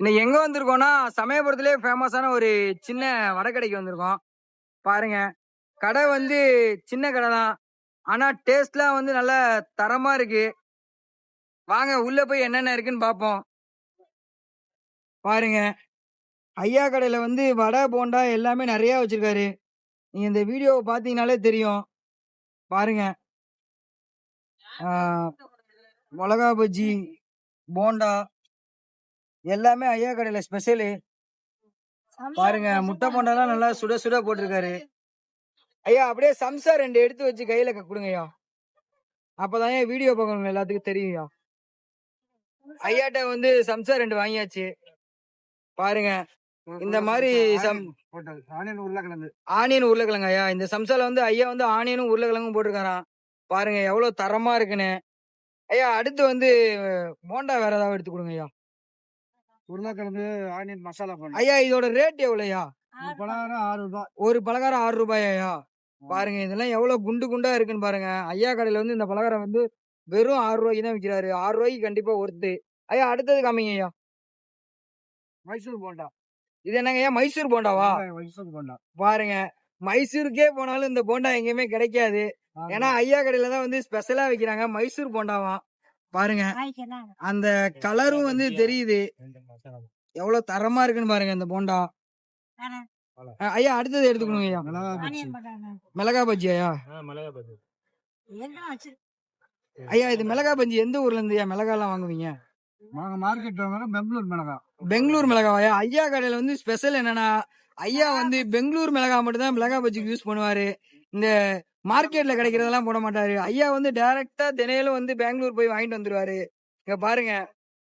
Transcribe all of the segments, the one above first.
இன்னைக்கு எங்க வந்திருக்கோம்னா சமயபுரத்திலே ஃபேமஸான ஒரு சின்ன வடகடைக்கு வந்திருக்கோம். பாருங்க, கடை வந்து சின்ன கடை தான். ஆனா டேஸ்ட்லாம் வந்து நல்ல தரமா இருக்கு. வாங்க உள்ள போய் என்னென்ன இருக்குன்னு பார்ப்போம். பாருங்க, ஐயா கடையில வந்து வடை, போண்டா எல்லாமே நெறைய வச்சிருக்காரு. நீங்க இந்த வீடியோவ பார்த்தீங்கனாலே தெரியும். பாருங்க, ஆ மொளகா பஜ்ஜி, போண்டா எல்லாமே ஐயா கடையில ஸ்பெஷலு. பாருங்க, முட்டை போண்டாலாம் நல்லா சுட சுட போட்டிருக்காரு. ஐயா அப்படியே சம்சா 2 எடுத்து வச்சு கையில குடுங்கய்யா. அப்பதான் வீடியோ பார்க்கணும் எல்லாத்துக்கும் தெரியும்யா. ஐயாட்ட வந்து சம்சா 2 வாங்கியாச்சு. பாருங்க, இந்த மாதிரி ஆனியன் உருளைக்கிழங்கு ஐயா. இந்த சம்சால வந்து ஐயா வந்து ஆனியனும் உருளைக்கிழங்கும் போட்டிருக்காராம். பாருங்க எவ்வளவு தரமா இருக்குன்னு. ஐயா அடுத்து வந்து போண்டா வேற ஏதாவது எடுத்து கொடுங்க ஐயா. உருளைக்கிழங்கு ஆனியன் மசாலா போண்டா. ஐயா இதோட ரேட் எவ்வளவுயா? பலகாரம் 6 ரூபாய். ஒரு பலகாரம் 6 ரூபாயா? பாருங்க இதெல்லாம் எவ்வளவு குண்டு குண்டா இருக்குன்னு பாருங்க. ஐயா கடையில வந்து இந்த பலகாரம் வந்து வெறும் 6 ரூபாய்க்கு தான் விக்கிறாரு. 6 ரூபாய்க்கு கண்டிப்பா ஒர்த்து. ஐயா அடுத்தது காமிங்க ஐயா. மைசூர் போண்டா. இது என்னங்க ஐயா, மைசூர் போண்டாவா? மைசூர் போண்டா. பாருங்க, மைசூருக்கே போனாலும் இந்த போண்டா எங்கேயுமே கிடைக்காது. ஏன்னா ஐயா கடையில தான் வந்து ஸ்பெஷலா விக்கிறாங்க மைசூர் போண்டாவாம். பாருங்க, அந்த கலரும் வந்து தெரியுது எவ்வளவு தரமா இருக்குன்னு பாருங்க இந்த போண்டா. ஐயா அடுத்தது எடுத்துக்கணும் ஐயா. மிளகா பஜ்ஜி ஐயா. ஐயா இது மிளகா பஜ்ஜி எந்த ஊர்ல இருந்து ஐயா மிளகா எல்லாம் வாங்குவீங்க? நாங்க மார்க்கெட் பெங்களூர் மிளகா. பெங்களூர் மிளகாயா? ஐயா கடையில வந்து ஸ்பெஷல் என்னன்னா ஐயா வந்து பெங்களூர் மிளகா மட்டும் தான் மிளகா பஜ்ஜிக்கு யூஸ் பண்ணுவாரு. இந்த மார்க்கெட்ல கிடைக்கிறதெல்லாம் போட மாட்டாரு. ஐயா வந்து டைரக்டா தினையிலும் வந்து பெங்களூர் போய் வாங்கிட்டு வந்துருவாரு. இங்க பாருங்க,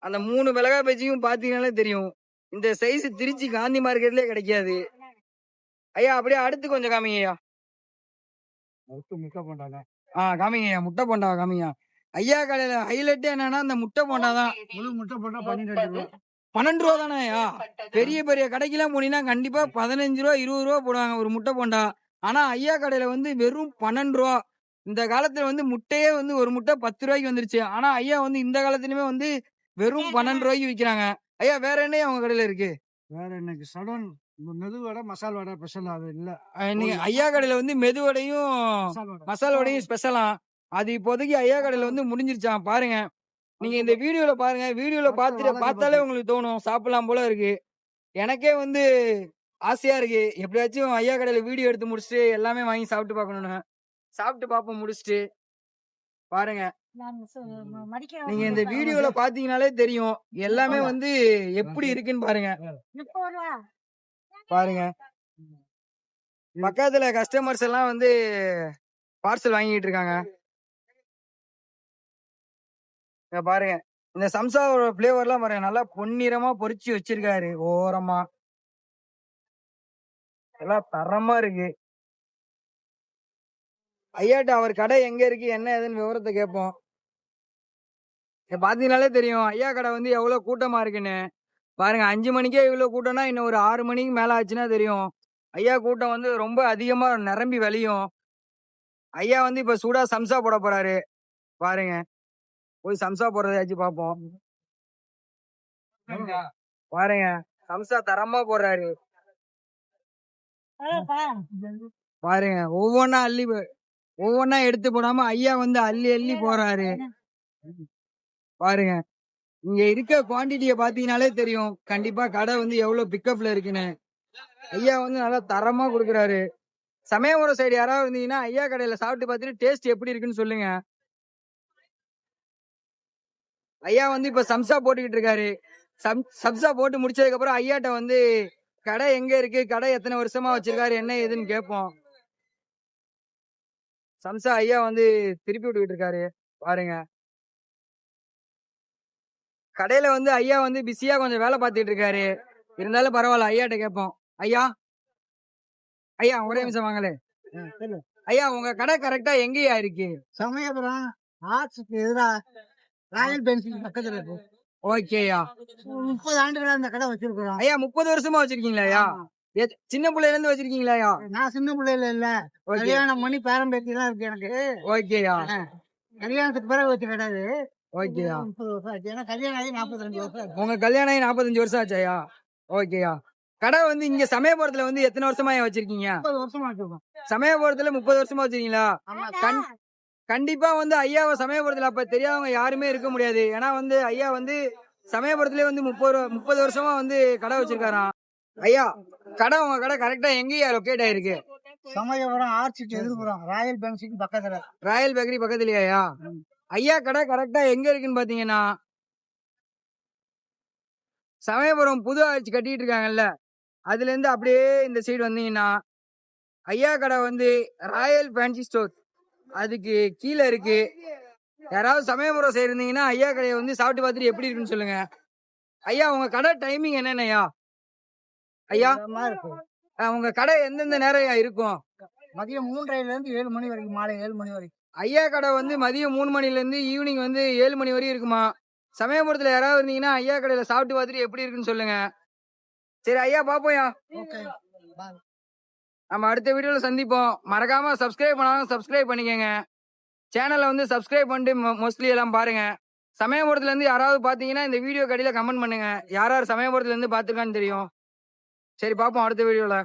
அந்த 3 மிளகா பஜ்ஜியும் பாத்தீங்கன்னாலே தெரியும். இந்த சைஸ் திருச்சி காந்தி மார்க்கெட்லயே கிடைக்காது. ஐயா அப்படியே அடுத்து கொஞ்சம் காமிங்க ஐயா. முட்டை போண்டா. காமிங்க ஐயா, முட்டை போண்டா காமிங்க. ஐயா கடையில ஹைலைட்டே என்னன்னா அந்த முட்டை போண்டா தான். முழு முட்டை போண்டா 12 ரூபாய். 12 ரூபா தானே ஐயா? பெரிய பெரிய கடைக்கெல்லாம் போனீங்கன்னா கண்டிப்பா 15 ரூபா 20 ரூபா போடுவாங்க ஒரு முட்டை போண்டா. ஆனா ஐயா கடையில வந்து வெறும் 12 ரூபா. இந்த காலத்துல வந்து முட்டையே வந்து ஒரு முட்டை 10 ரூபாய்க்கு வந்துருச்சு. ஆனா ஐயா வந்து இந்த காலத்துலயுமே வந்து வெறும் 12 ரூபாய்க்கு விக்கிறாங்க. ஐயா வேற என்ன உங்க கடையில இருக்கு? வேற இன்னைக்கு சடன் மெது வடை மசால் வடை ஸ்பெஷல் அது இல்ல. நீங்க ஐயா கடையில வந்து மெது வடையும் மசாலா வடையும் ஸ்பெஷலா. அது இப்போதைக்கு ஐயா கடையில வந்து முடிஞ்சிருச்சாம். பாருங்க, நீங்க இந்த வீடியோல பாருங்க. வீடியோல பார்த்தாலே உங்களுக்கு தோணும் சாப்பிடலாம் போல இருக்கு. எனக்கே வந்து ஆசையா இருக்கு. எப்படியாச்சும் ஐயா கடையில வீடியோ எடுத்து முடிச்சுட்டு எல்லாமே வாங்கி சாப்பிட்டு பார்க்கணும்னு. சாப்பிட்டு பார்ப்போம் முடிச்சுட்டு. பாருங்க, நீங்க இந்த வீடியோல பாத்தீங்கன்னாலே தெரியும் எல்லாமே வந்து எப்படி இருக்குன்னு பாருங்க. பாருங்க, பக்கத்துல கஸ்டமர்ஸ் எல்லாம் வந்து பார்சல் வாங்கிட்டு இருக்காங்க. பாருங்க, இந்த சம்சாவோட பிளேவர்லாம் பாருங்க, நல்லா பொன்னிறமா பொரிச்சு வச்சிருக்காரு ஓரமா. எல்லாம் தரமா இருக்கு. ஐயாட்ட அவர் கடை எங்க இருக்கு என்ன ஏதுன்னு விவரத்தை கேட்போம். பாத்தீங்கன்னாலே தெரியும் ஐயா கடை வந்து எவ்வளவு கூட்டமா இருக்குன்னு. பாருங்க, 5 மணிக்கே இவ்வளவு கூட்டம்னா இன்னும் ஒரு 6 மணிக்கு மேல ஆச்சுன்னா தெரியும் ஐயா கூட்டம் வந்து ரொம்ப அதிகமா நிரம்பி வழியும். ஐயா வந்து இப்ப சூடா சம்சா போட போறாரு. பாருங்க, போய் சம்சா போடுறதாச்சும் பாப்போம். பாருங்க, சம்சா தரமா போடுறாரு. பாருங்க, ஒவ்வொன்னா எடுத்து போடாம ஐயா வந்து அள்ளி அள்ளி போறாரு. பாருங்க, இங்க இருக்க குவான்டிட்டிய பாத்தீங்கன்னாலே தெரியும் கண்டிப்பா கடை வந்து எவ்வளவு பிக்கப்ல இருக்குன்னு. ஐயா வந்து நல்லா தரமா கொடுக்குறாரு. சமயபுரம் சைடு யாராவது இருந்தீங்கன்னா ஐயா கடையில சாப்பிட்டு பார்த்துட்டு டேஸ்ட் எப்படி இருக்குன்னு சொல்லுங்க. ஐயா வந்து இப்ப சம்சா போட்டுக்கிட்டு இருக்காரு. சம்சா போட்டு முடிச்சதுக்கு அப்புறம் ஐயாட்ட வந்து கடை எங்க இருக்கு, கடை எத்தனை வருஷமா வச்சிருக்காரு, என்ன ஏதுன்னு கேட்போம். சம்சா ஐயா வந்து திருப்பி விட்டுக்கிட்டு இருக்காரு. பாருங்க, கடையில வந்து ஐயா வந்து பிஸியா கொஞ்சம் வேலை பார்த்துட்டு இருக்காரு. இருந்தாலும் பரவாயில்ல, ஐயாட்ட கேட்போம். ஐயா ஐயா ஒரே நிமிஷம் வாங்களே. ஐயா உங்க கடை கரெக்டா எங்கயா இருக்கு? சமயபுரம் ஆர்ட்ஸ்க்கு எதிரா ராயல் பென்சில் பக்கத்துல இருக்கு. ஓகேயா, 30 ஆண்டுகளா அந்த கடை வச்சிருக்கிறோம். ஐயா 30 வருஷமா வச்சிருக்கீங்களா ஐயா? சின்ன பிள்ளைல இருந்து வச்சிருக்கீங்களா ஐயா? நான் சின்ன பிள்ளைல இல்ல, கல்யாணம் பண்ணி பேரம்பேத்தி தான் இருக்கு எனக்கு. ஓகேயா, கல்யாணத்துக்கு பிறகு வச்சு கிடையாது. ஓகேயா. 30 வருஷம் ஆச்சு. ஏன்னா கல்யாணம் ஆகி 42 வருஷம் ஆச்சு. உங்க கல்யாணம் ஆகி 45 வருஷம் ஆச்சாயா? ஓகேயா. கடை வந்து இங்க சமயபுரத்துல வந்து எத்தனை வருஷமாயா வச்சிருக்கீங்க? 30 வருஷமா வச்சிருக்கோம். சமயபுரத்துல 30 வருஷமா வச்சிருக்கீங்களா? ஆமா. கண்டிப்பா வந்து ஐயாவை சமயபுரத்துல அப்ப தெரியாதவங்க யாருமே இருக்க முடியாது. ஏன்னா வந்து ஐயா வந்து சமயபுரத்திலே வந்து 30 வருஷமா வந்து கடை வச்சிருக்காராம். ஐயா, உங்க கடை கரெக்டா எங்கயா லொக்கேட் ஆயிருக்கு? சமயபுரம் ஆர்ச்சிக்கு எதிர்புறம் ராயல் பென்சிக்கு பக்கத்துல. ராயல் பேக்கரி பக்கத்துலயா? ஐயா கடை கரெக்டா எங்க இருக்குன்னு பாத்தீங்கன்னா, சமயபுரம் புது ஆட்சி கட்டிட்டு இருக்காங்கல்ல, அதுல இருந்து அப்படியே இந்த சைடு வந்தீங்கன்னா ஐயா கடை வந்து ராயல் ஃபேன்சி ஸ்டோர் அதுக்கு கீழே இருக்கு. யாராவது சமயபுரம் சைடு இருந்தீங்கன்னா ஐயா கடையை வந்து சாப்பிட்டு பார்த்துட்டு எப்படி இருக்குன்னு சொல்லுங்க. ஐயா உங்க கடை டைமிங் என்னென்னயா? ஐயா இதமா இருக்கு. உங்க கடை எந்தெந்த நேரம் இருக்கும்? மதியம் 3:30ல இருந்து 7 மணி வரைக்கும், மாலை 7 மணி வரைக்கும். ஐயா கடை வந்து மதியம் 3 மணில இருந்து ஈவினிங் வந்து 7 மணி வரையும் இருக்குமா? சமயபுரத்துல யாராவது இருந்தீங்கன்னா ஐயா கடையில சாப்பிட்டு பார்த்துட்டு எப்படி இருக்குன்னு சொல்லுங்க. சரி ஐயா பாப்போம்யா. ஓகே. நம்ம அடுத்த வீடியோல சந்திப்போம். மறக்காம சப்ஸ்கிரைப் பண்ணாலும் சப்ஸ்கிரைப் பண்ணிக்கங்க. சேனலை வந்து சப்ஸ்கிரைப் பண்ணிட்டு மோஸ்ட்லி எல்லாம் பாருங்க. சமயபுரத்துல இருந்து யாராவது பாத்தீங்கன்னா இந்த வீடியோ கடையில கமெண்ட் பண்ணுங்க. யார் யார் சமயபுரத்துல இருந்து பாத்துருக்கான்னு தெரியும். சரி பாப்போம் அடுத்த வீடியோல.